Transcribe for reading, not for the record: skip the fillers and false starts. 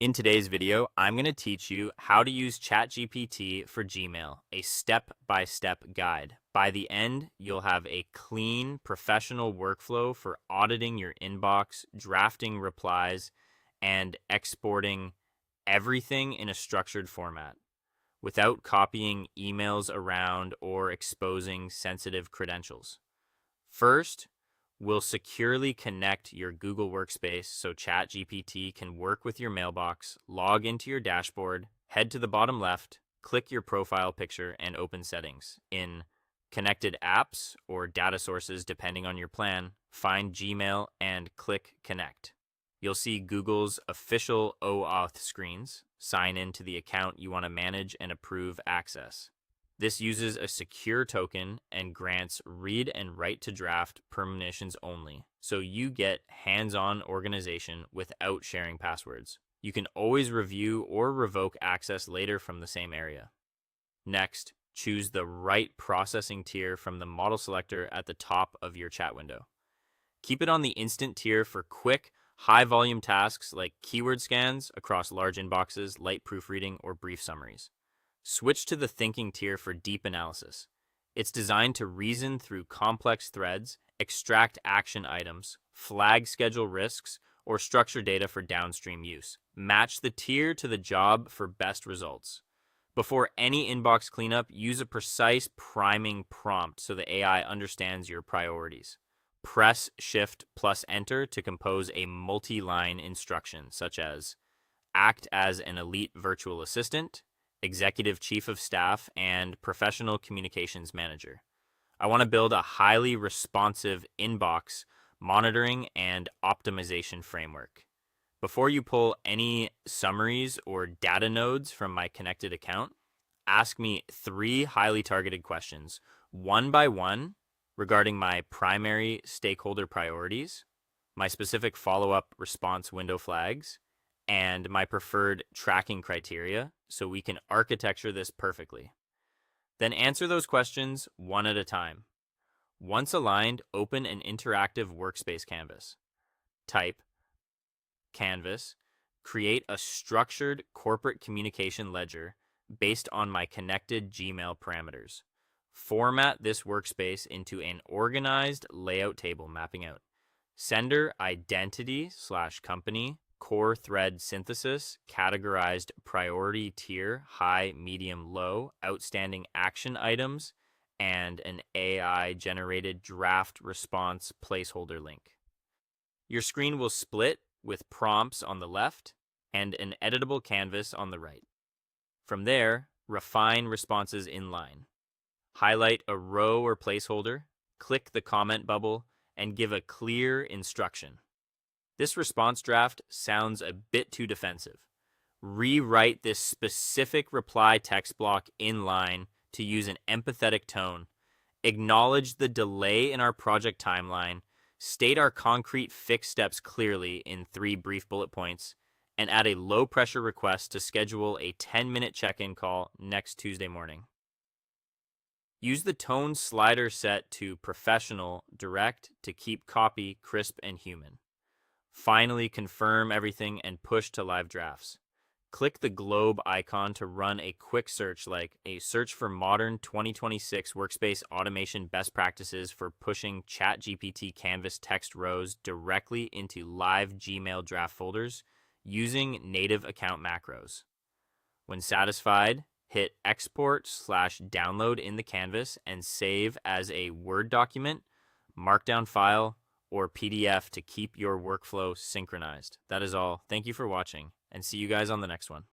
In today's video, I'm going to teach you how to use ChatGPT for Gmail, a step-by-step guide. By the end, you'll have a clean, professional workflow for auditing your inbox, drafting replies, and exporting everything in a structured format without copying emails around or exposing sensitive credentials. First, we'll securely connect your Google Workspace so ChatGPT can work with your mailbox, log into your dashboard, head to the bottom left, click your profile picture, and open settings. In Connected Apps or Data Sources, depending on your plan, find Gmail and click Connect. You'll see Google's official OAuth screens. Sign in to the account you want to manage and approve access. This uses a secure token and grants read and write to draft permissions only, so you get hands-on organization without sharing passwords. You can always review or revoke access later from the same area. Next, choose the right processing tier from the model selector at the top of your chat window. Keep it on the instant tier for quick, high-volume tasks like keyword scans across large inboxes, light proofreading, or brief summaries. Switch to the thinking tier for deep analysis. It's designed to reason through complex threads, extract action items, flag schedule risks, or structure data for downstream use. Match the tier to the job for best results. Before any inbox cleanup, use a precise priming prompt so the AI understands your priorities. Press Shift plus Enter to compose a multi-line instruction, such as act as an elite virtual assistant, executive chief of staff, and professional communications manager. I want to build a highly responsive inbox monitoring and optimization framework. Before you pull any summaries or data nodes from my connected account, ask me 3 highly targeted questions, one by one, regarding my primary stakeholder priorities, my specific follow-up response window flags, and my preferred tracking criteria, so we can architecture this perfectly. Then answer those questions one at a time. Once aligned, open an interactive workspace canvas. Type Canvas, create a structured corporate communication ledger based on my connected Gmail parameters. Format this workspace into an organized layout table mapping out sender identity/company, core thread synthesis, categorized priority tier, high, medium, low, outstanding action items, and an AI-generated draft response placeholder link. Your screen will split with prompts on the left and an editable canvas on the right. From there, refine responses in line. Highlight a row or placeholder, click the comment bubble, and give a clear instruction. This response draft sounds a bit too defensive. Rewrite this specific reply text block in line to use an empathetic tone. Acknowledge the delay in our project timeline, state our concrete fix steps clearly in 3 brief bullet points, and add a low-pressure request to schedule a 10-minute check-in call next Tuesday morning. Use the tone slider set to professional, direct to keep copy crisp and human. Finally, confirm everything and push to live drafts. Click the globe icon to run a quick search, like a search for modern 2026 workspace automation best practices for pushing ChatGPT Canvas text rows directly into live Gmail draft folders using native account macros. When satisfied, hit export/download in the Canvas and save as a Word document, Markdown file, or PDF to keep your workflow synchronized. That is all. Thank you for watching, and see you guys on the next one.